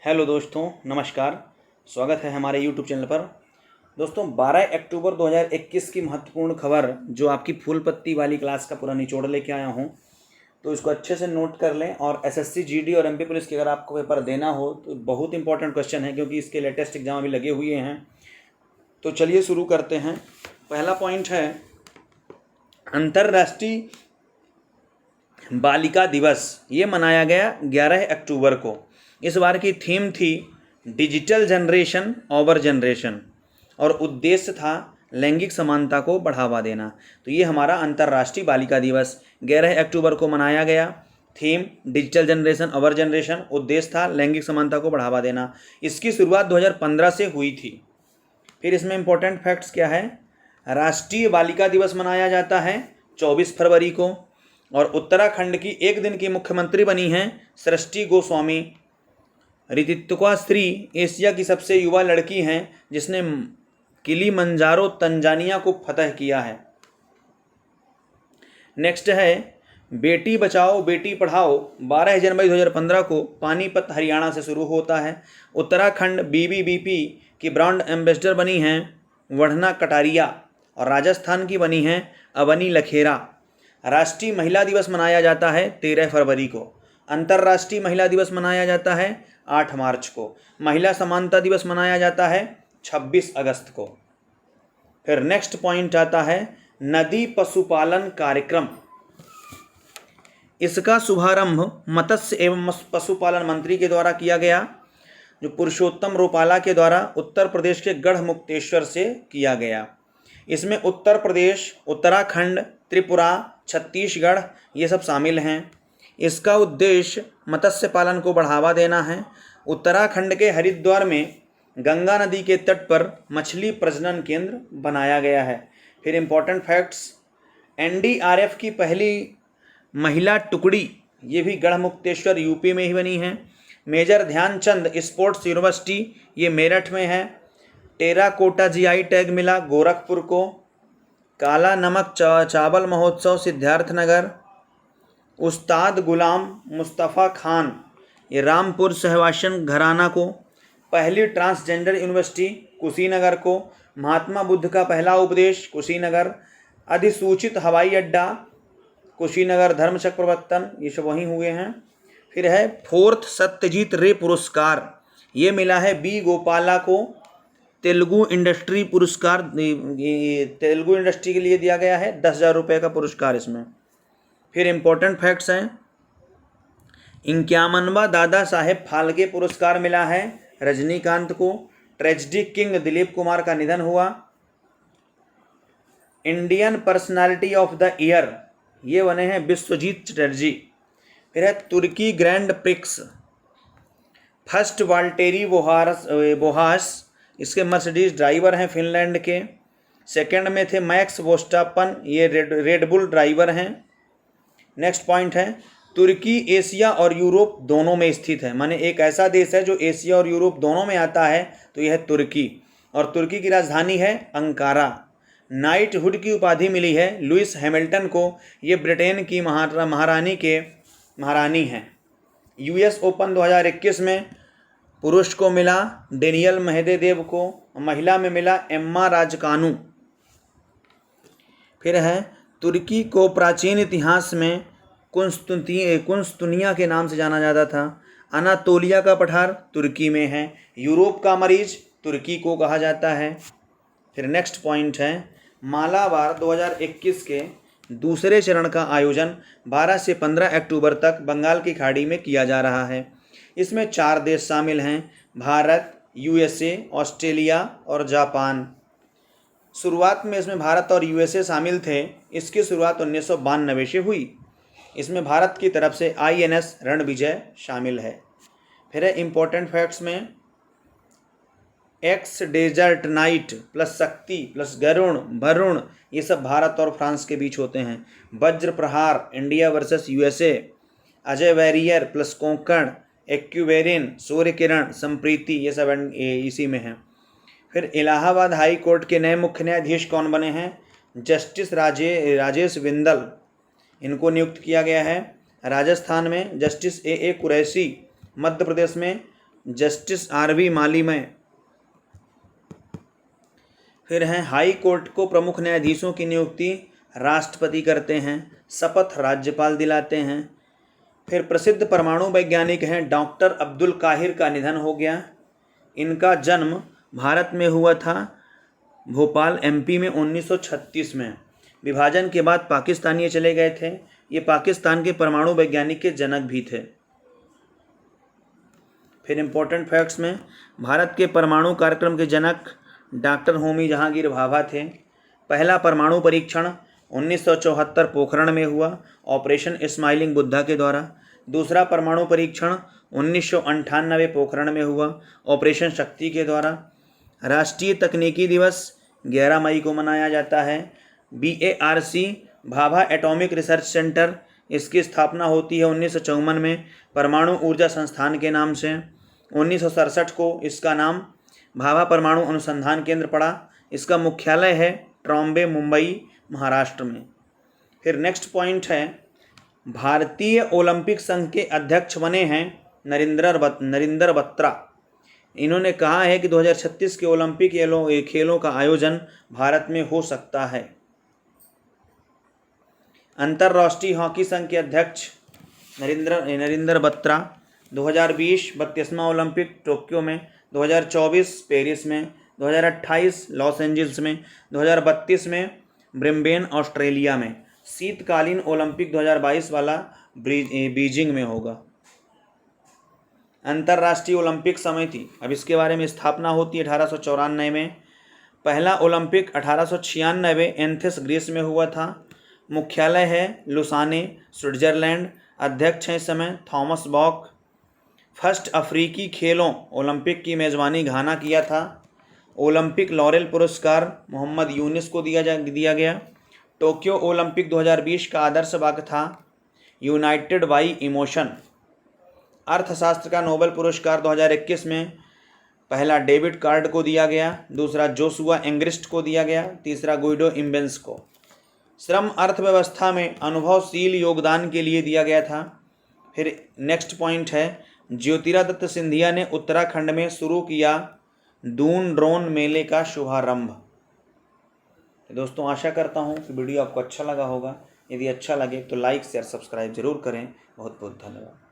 Hello दोस्तों, नमस्कार। स्वागत है हमारे यूट्यूब चैनल पर। दोस्तों 12 अक्टूबर 2021 की महत्वपूर्ण खबर जो आपकी फूल पत्ती वाली क्लास का पूरा निचोड़ लेके आया हूँ, तो इसको अच्छे से नोट कर लें। और एसएससी जीडी और एमपी पुलिस की अगर आपको पेपर देना हो तो बहुत इंपॉर्टेंट क्वेश्चन है, क्योंकि इसके लेटेस्ट एग्जाम अभी लगे हुए हैं। तो चलिए शुरू करते हैं। पहला पॉइंट है अंतर्राष्ट्रीय बालिका दिवस। ये मनाया गया 11 अक्टूबर को। इस बार की थीम थी डिजिटल जनरेशन ओवर जनरेशन और उद्देश्य था लैंगिक समानता को बढ़ावा देना। तो ये हमारा अंतर्राष्ट्रीय बालिका दिवस 11 अक्टूबर को मनाया गया। Theme digital generation over generation, उद्देश्य था लैंगिक समानता को बढ़ावा देना। इसकी शुरुआत 2015 से हुई थी। फिर इसमें इंपॉर्टेंट फैक्ट्स क्या है। राष्ट्रीय बालिका दिवस मनाया जाता है 24 फरवरी को। और उत्तराखंड की एक दिन की मुख्यमंत्री बनी हैं सृष्टि गोस्वामी। ऋतिका श्री एशिया की सबसे युवा लड़की हैं जिसने किलिमंजारो तंजानिया को फतह किया है। नेक्स्ट है बेटी बचाओ बेटी पढ़ाओ। 12 जनवरी 2015 को पानीपत हरियाणा से शुरू होता है। उत्तराखंड बीबीबीपी की ब्रांड एम्बेसडर बनी हैं वढ़ना कटारिया और राजस्थान की बनी हैं अवनी लखेरा। राष्ट्रीय महिला दिवस मनाया जाता है 13 फरवरी को। अंतर्राष्ट्रीय महिला दिवस मनाया जाता है 8 मार्च को। महिला समानता दिवस मनाया जाता है 26 अगस्त को। फिर नेक्स्ट पॉइंट आता है नदी पशुपालन कार्यक्रम। इसका शुभारंभ मत्स्य एवं पशुपालन मंत्री के द्वारा किया गया, जो पुरुषोत्तम रूपाला के द्वारा उत्तर प्रदेश के गढ़मुक्तेश्वर से किया गया। इसमें उत्तर प्रदेश, उत्तराखंड, त्रिपुरा, छत्तीसगढ़ ये सब शामिल हैं। इसका उद्देश्य मत्स्य पालन को बढ़ावा देना है। उत्तराखंड के हरिद्वार में गंगा नदी के तट पर मछली प्रजनन केंद्र बनाया गया है। फिर इंपॉर्टेंट फैक्ट्स, एनडीआरएफ की पहली महिला टुकड़ी ये भी गढ़मुक्तेश्वर यूपी में ही बनी है। मेजर ध्यानचंद स्पोर्ट्स यूनिवर्सिटी ये मेरठ में है। टेराकोटा जीआई टैग मिला गोरखपुर को। काला नमक चावल महोत्सव सिद्धार्थनगर। उस्ताद गुलाम मुस्तफ़ा खान ये रामपुर सहवासन घराना को। पहली ट्रांसजेंडर यूनिवर्सिटी कुशीनगर को। महात्मा बुद्ध का पहला उपदेश कुशीनगर। अधिसूचित हवाई अड्डा कुशीनगर। धर्मचक्र प्रवर्तन ये सब वहीं हुए हैं। फिर है 4th सत्यजीत रे पुरस्कार, ये मिला है बी गोपाला को। तेलुगु इंडस्ट्री पुरस्कार तेलुगु इंडस्ट्री के लिए दिया गया है, 10,000 रुपये का पुरस्कार इसमें। फिर इंपॉर्टेंट फैक्ट्स हैं 51वां दादा साहेब फाल्के पुरस्कार मिला है रजनीकांत को। ट्रेजेडी किंग दिलीप कुमार का निधन हुआ। Indian personality of the year ये बने हैं विश्वजीत चटर्जी। फिर है तुर्की ग्रैंड प्रिक्स, फर्स्ट वाल्टेरी बोहास इसके मर्सिडीज ड्राइवर हैं फिनलैंड के। सेकंड में थे मैक्स वोस्टापन, ये रेडबुल ड्राइवर हैं। नेक्स्ट पॉइंट है तुर्की एशिया और यूरोप दोनों में स्थित है, माने एक ऐसा देश है जो एशिया और यूरोप दोनों में आता है, तो यह है तुर्की। और तुर्की की राजधानी है अंकारा। नाइटहुड की उपाधि मिली है लुइस हैमिल्टन को, ये ब्रिटेन की महारानी हैं। यूएस ओपन 2021 में पुरुष को मिला डेनियल मेदवेदेव को, महिला में मिला एम्मा राजकानू। फिर है तुर्की को प्राचीन इतिहास में कुंस्तुनिया के नाम से जाना जाता था। अनातोलिया का पठार तुर्की में है। यूरोप का मरीज तुर्की को कहा जाता है। फिर नेक्स्ट पॉइंट है मालाबार 2021 के दूसरे चरण का आयोजन 12 से 15 अक्टूबर तक बंगाल की खाड़ी में किया जा रहा है। इसमें 4 देश शामिल हैं, भारत, यूएसए, ऑस्ट्रेलिया और जापान। शुरुआत में इसमें भारत और यूएसए शामिल थे। इसकी शुरुआत 1992 से हुई। इसमें भारत की तरफ से आईएनएस रणविजय शामिल है। फिर है इंपॉर्टेंट फैक्ट्स में एक्स डेजर्ट नाइट प्लस शक्ति प्लस वरुण ये सब भारत और फ्रांस के बीच होते हैं। Vajra Prahar India versus USA. Ajeya warrior plus Konkan, Ekuverin, Surya Kiran, Sampriti ये सब इसी में है। फिर इलाहाबाद हाई कोर्ट के नए मुख्य न्यायाधीश कौन बने हैं। जस्टिस राजेश बिंदल, इनको नियुक्त किया गया है। राजस्थान में जस्टिस ए कुरैशी, मध्य प्रदेश में जस्टिस RV मालिमय। फिर हैं हाई कोर्ट को प्रमुख न्यायाधीशों की नियुक्ति राष्ट्रपति करते हैं, शपथ राज्यपाल दिलाते हैं। फिर प्रसिद्ध परमाणु वैज्ञानिक हैं डॉक्टर अब्दुल काहिर का निधन हो गया। इनका जन्म भारत में हुआ था, भोपाल MP में 1936 में। विभाजन के बाद पाकिस्तान ये चले गए थे। ये पाकिस्तान के परमाणु वैज्ञानिक के जनक भी थे। फिर इम्पोर्टेंट फैक्ट्स में भारत के परमाणु कार्यक्रम के जनक डॉक्टर होमी जहांगीर भाभा थे। पहला परमाणु परीक्षण 1974 पोखरण में हुआ, ऑपरेशन स्माइलिंग बुद्धा के द्वारा। दूसरा परमाणु परीक्षण 1998 पोखरण में हुआ, ऑपरेशन शक्ति के द्वारा। राष्ट्रीय तकनीकी दिवस 11 मई को मनाया जाता है। BARC Bhabha atomic research centre, इसकी स्थापना होती है 1954 में परमाणु ऊर्जा संस्थान के नाम से। 1967 को इसका नाम भाभा परमाणु अनुसंधान केंद्र पड़ा। इसका मुख्यालय है ट्रॉम्बे, मुंबई, महाराष्ट्र में। फिर नेक्स्ट पॉइंट है, भारतीय ओलंपिक संघ के अध्यक्ष बने हैं नरेंद्र बत्रा। इन्होंने कहा है कि 2036 के ओलंपिक खेलों का आयोजन भारत में हो सकता है। अंतर्राष्ट्रीय हॉकी संघ के अध्यक्ष नरेंद्र बत्रा। 2020 32वां ओलंपिक टोक्यो में, 2024 पेरिस में, 2028 लॉस एंजल्स में, 2032 में ब्रिस्बेन ऑस्ट्रेलिया में। शीतकालीन ओलंपिक 2022 वाला बीजिंग में होगा। अंतर्राष्ट्रीय ओलंपिक समिति, अब इसके बारे में स्थापना होती है 1894 में। पहला ओलंपिक 1896 एथेंस ग्रीस में हुआ था। मुख्यालय है लुसाने, स्विट्जरलैंड। अध्यक्ष हैं इस समय थॉमस बॉक। फर्स्ट अफ्रीकी खेलों ओलंपिक की मेज़बानी घाना किया था। ओलंपिक लॉरेल पुरस्कार मोहम्मद यूनिस को दिया गया। टोक्यो ओलंपिक 2020 का आदर्श वाक्य था यूनाइटेड बाई इमोशन। अर्थशास्त्र का नोबेल पुरस्कार 2021 में पहला डेविड कार्ड को दिया गया, दूसरा जोशुआ एंग्रिस्ट को दिया गया, तीसरा गुइडो इम्बेंस को। श्रम अर्थव्यवस्था में अनुभवशील योगदान के लिए दिया गया था। फिर नेक्स्ट पॉइंट है, ज्योतिरादित्य सिंधिया ने उत्तराखंड में शुरू किया दून ड्रोन मेले का शुभारंभ। दोस्तों आशा करता हूँ कि वीडियो आपको अच्छा लगा होगा। यदि अच्छा लगे तो लाइक शेयर सब्सक्राइब जरूर करें। बहुत बहुत धन्यवाद।